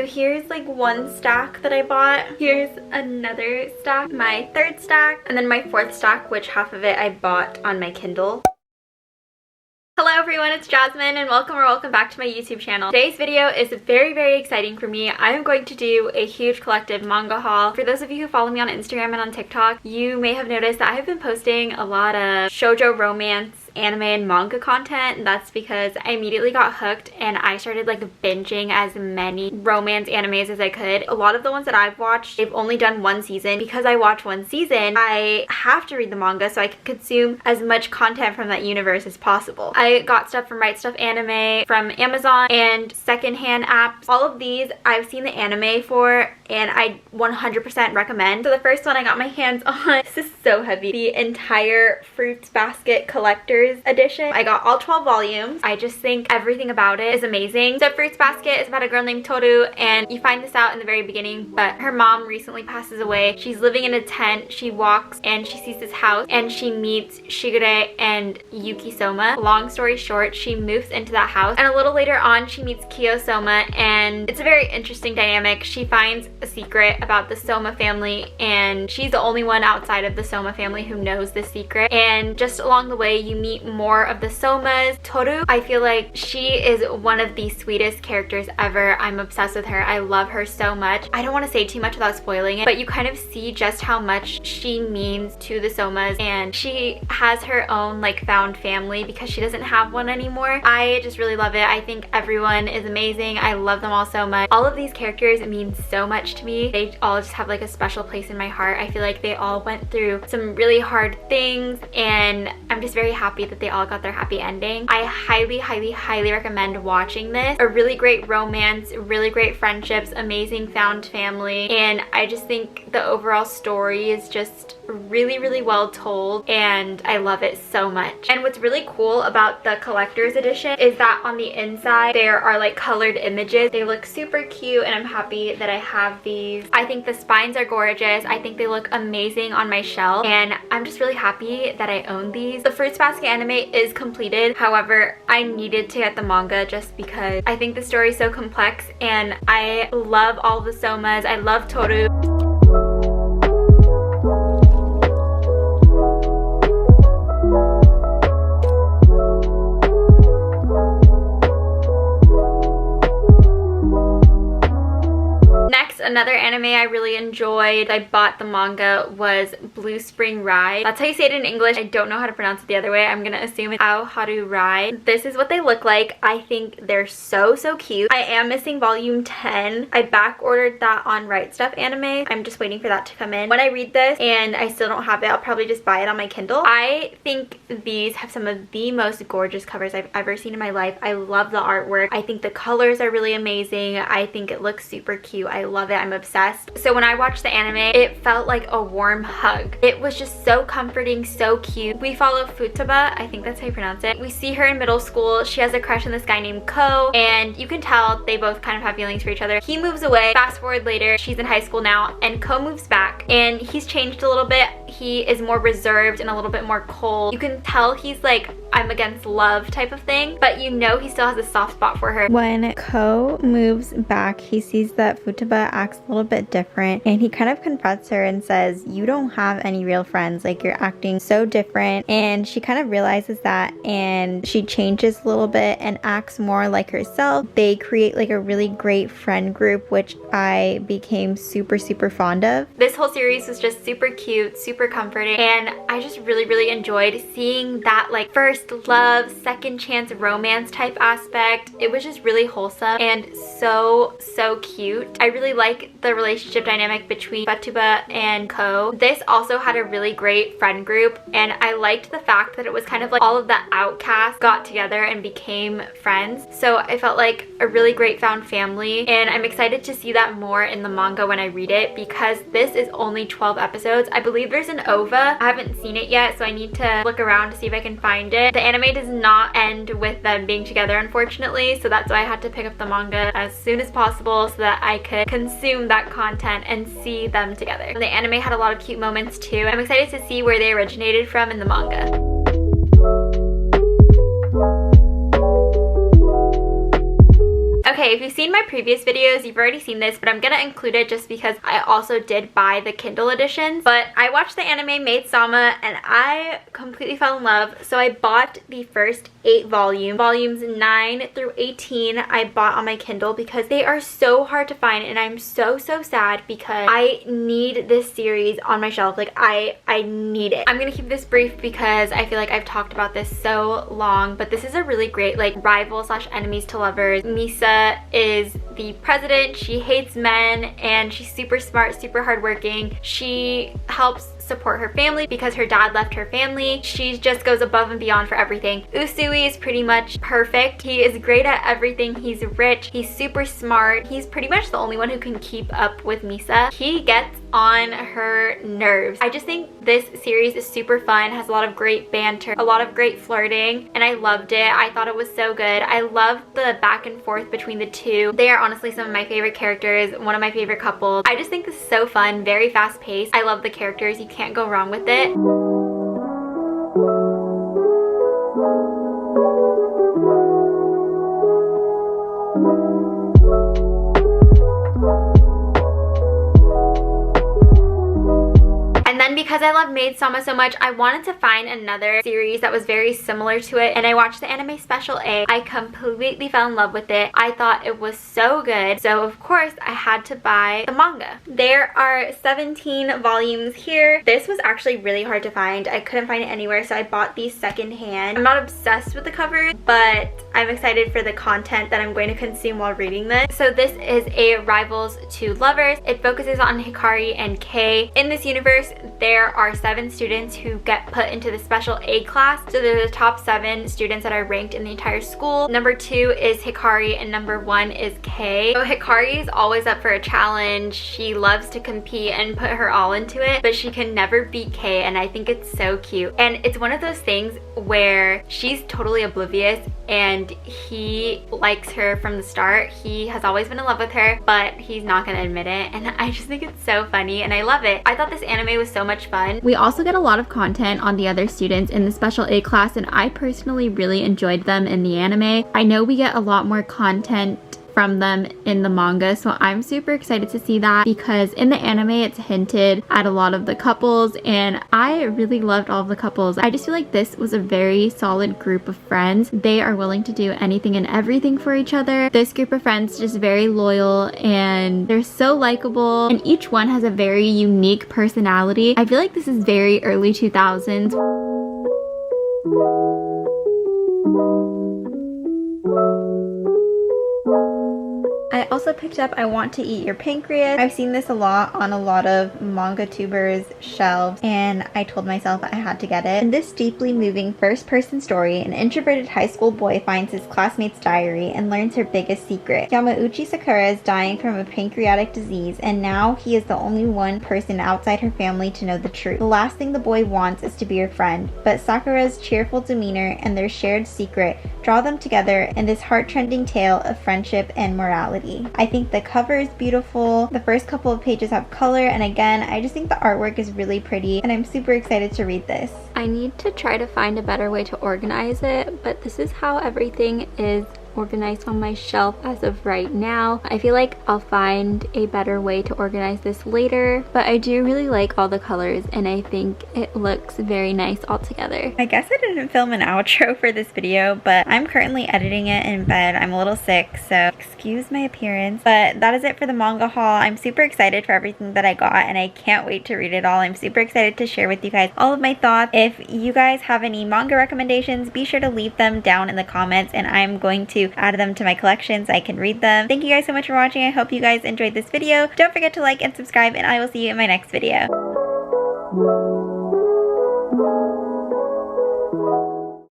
So here's like one stack that I bought. Here's another stack, my third stack, and then my fourth stack, which half of it I bought on my Kindle. Hello everyone, it's Jasmine and welcome back to my YouTube channel. Today's video is very exciting for me. I am going to do a huge collective manga haul. For those of you who follow me on Instagram and on TikTok, you may have noticed that I have been posting a lot of shoujo romance, anime, and manga content, and that's because I immediately got hooked and I started like binging as many romance animes as I could. A lot of the ones that I've watched, they've only done one season. Because I watch one season, I have to read the manga so I can consume as much content from that universe as possible. I got stuff from Right Stuff Anime, from Amazon, and secondhand apps. All of these I've seen the anime for and I 100% recommend. So the first one I got my hands on, this is so heavy, the entire Fruits Basket Collector's Edition. I got all 12 volumes. I just think everything about it is amazing. So Fruits Basket is about a girl named Toru, and you find this out in the very beginning, but her mom recently passes away. She's living in a tent. She walks and she sees this house and she meets Shigure and Yuki Soma. Long story short, she moves into that house, and a little later on she meets Kyo Soma, and it's a very interesting dynamic. She finds a secret about the Soma family, and she's the only one outside of the Soma family who knows this secret. And just along the way you meet more of the Somas. Toru, I feel like she is one of the sweetest characters ever. I'm obsessed with her. I love her so much. I don't want to say too much without spoiling it, but you kind of see just how much she means to the Somas, and she has her own like found family because she doesn't have one anymore. I just really love it. I think everyone is amazing. I love them all so much. All of these characters mean so much to me. They all just have like a special place in my heart. I feel like they all went through some really hard things, and I'm just very happy that they all got their happy ending. I highly recommend watching this. A really great romance, really great friendships, amazing found family, and I just think the overall story is just really well told, and I love it so much. And what's really cool about the collector's edition is that on the inside there are like colored images. They look super cute, and I'm happy that I have these. I think the spines are gorgeous. I think they look amazing on my shelf, and I'm just really happy that I own these. The Fruits Basket anime is completed. However, I needed to get the manga just because I think the story is so complex, and I love all the Somas. I love Toru. Another anime I really enjoyed, I bought the manga, was Blue Spring Rye. That's how you say it in English. I don't know how to pronounce it the other way. I'm gonna assume it's Haru Rye. This is what they look like. I think they're so cute. I am missing volume 10. I back ordered that on Right Stuff Anime. I'm just waiting for that to come in. When I read this and I still don't have it, I'll probably just buy it on my Kindle. I think these have some of the most gorgeous covers I've ever seen in my life. I love the artwork. I think the colors are really amazing. I think it looks super cute. I love it. I'm obsessed. So when I watched the anime, it felt like a warm hug. It was just so comforting, so cute. We follow Futaba, I think that's how you pronounce it. We see her in middle school. She has a crush on this guy named Ko, and you can tell they both kind of have feelings for each other. He moves away. Fast forward later, she's in high school now, and Ko moves back, and he's changed a little bit. He is more reserved and a little bit more cold. You can tell he's like, I'm against love type of thing, but you know he still has a soft spot for her. When Ko moves back, he sees that Futaba acts a little bit different, and he kind of confronts her and says, you don't have any real friends, like you're acting so different. And she kind of realizes that, and she changes a little bit and acts more like herself. They create like a really great friend group, which I became super fond of. This whole series was just super cute, super comforting, and I just really enjoyed seeing that like first love, second chance romance type aspect. It was just really wholesome and so cute. I really like the relationship dynamic between Futaba and Ko. This also had a really great friend group, and I liked the fact that it was kind of like all of the outcasts got together and became friends. So I felt like a really great found family, and I'm excited to see that more in the manga when I read it, because this is only 12 episodes. I believe there's an OVA. I haven't seen it yet, so I need to look around to see if I can find it. The anime does not end with them being together, unfortunately, so that's why I had to pick up the manga as soon as possible so that I could consume that content and see them together. The anime had a lot of cute moments too. I'm excited to see where they originated from in the manga. Okay, Okay, if you've seen my previous videos, you've already seen this, but I'm gonna include it just because I also did buy the Kindle editions. But I watched the anime Maid-sama and I completely fell in love. So I bought the first 8 volumes. Volumes 9 through 18 I bought on my Kindle because they are so hard to find, and I'm so sad because I need this series on my shelf. Like I need it. I'm gonna keep this brief because I feel like I've talked about this so long, but this is a really great like rival slash enemies to lovers. Misa is the president. She hates men and she's super smart, super hardworking. She helps support her family because her dad left her family. She just goes above and beyond for everything. Usui is pretty much perfect. He is great at everything. He's rich. He's super smart. He's pretty much the only one who can keep up with Misa. He gets on her nerves. I just think this series is super fun, has a lot of great banter, a lot of great flirting, and I loved it. I thought it was so good. I love the back and forth between the two. They are honestly some of my favorite characters, one of my favorite couples. I just think this is so fun, very fast paced. I love the characters. You can't go wrong with it. Because I love Maid-sama so much, I wanted to find another series that was very similar to it, and I watched the anime Special A. I completely fell in love with it. I thought it was so good, so of course I had to buy the manga. There are 17 volumes here. This was actually really hard to find. I couldn't find it anywhere, so I bought these secondhand. I'm not obsessed with the covers, but I'm excited for the content that I'm going to consume while reading this. So this is a rivals to lovers. It focuses on Hikari and Kei. In this universe, there are 7 students who get put into the special A class. So they're the top 7 students that are ranked in the entire school. Number 2 is Hikari and number 1 is Kei. So Hikari is always up for a challenge. She loves to compete and put her all into it, but she can never beat Kei, and I think it's so cute. And it's one of those things where she's totally oblivious and he likes her from the start. He has always been in love with her, but he's not gonna admit it, and I just think it's so funny and I love it. I thought this anime was so much fun. We also get a lot of content on the other students in the special A class, and I personally really enjoyed them in the anime. I know we get a lot more content from them in the manga, so I'm super excited to see that because in the anime it's hinted at a lot of the couples, and I really loved all of the couples. I just feel like this was a very solid group of friends. They are willing to do anything and everything for each other. This group of friends is just very loyal and they're so likable, and each one has a very unique personality. I feel like this is very early 2000s. I also picked up I Want to Eat Your Pancreas. I've seen this a lot on a lot of manga tubers' shelves, and I told myself I had to get it. In this deeply moving first-person story, an introverted high school boy finds his classmate's diary and learns her biggest secret. Yamauchi Sakura is dying from a pancreatic disease, and now he is the only one person outside her family to know the truth. The last thing the boy wants is to be her friend, but Sakura's cheerful demeanor and their shared secret draw them together in this heart-trending tale of friendship and morality. I think the cover is beautiful. The first couple of pages have color, and again, I just think the artwork is really pretty, and I'm super excited to read this. I need to try to find a better way to organize it, but this is how everything is organized on my shelf as of right now. I feel like I'll find a better way to organize this later, but I do really like all the colors and I think it looks very nice all together. I guess I didn't film an outro for this video, but I'm currently editing it in bed. I'm a little sick, so excuse my appearance, but that is it for the manga haul. I'm super excited for everything that I got and I can't wait to read it all. I'm super excited to share with you guys all of my thoughts. If you guys have any manga recommendations, be sure to leave them down in the comments and I'm going to add them to my collection so I can read them. Thank you guys so much for watching. I hope you guys enjoyed this video. Don't forget to like and subscribe, and I will see you in my next video.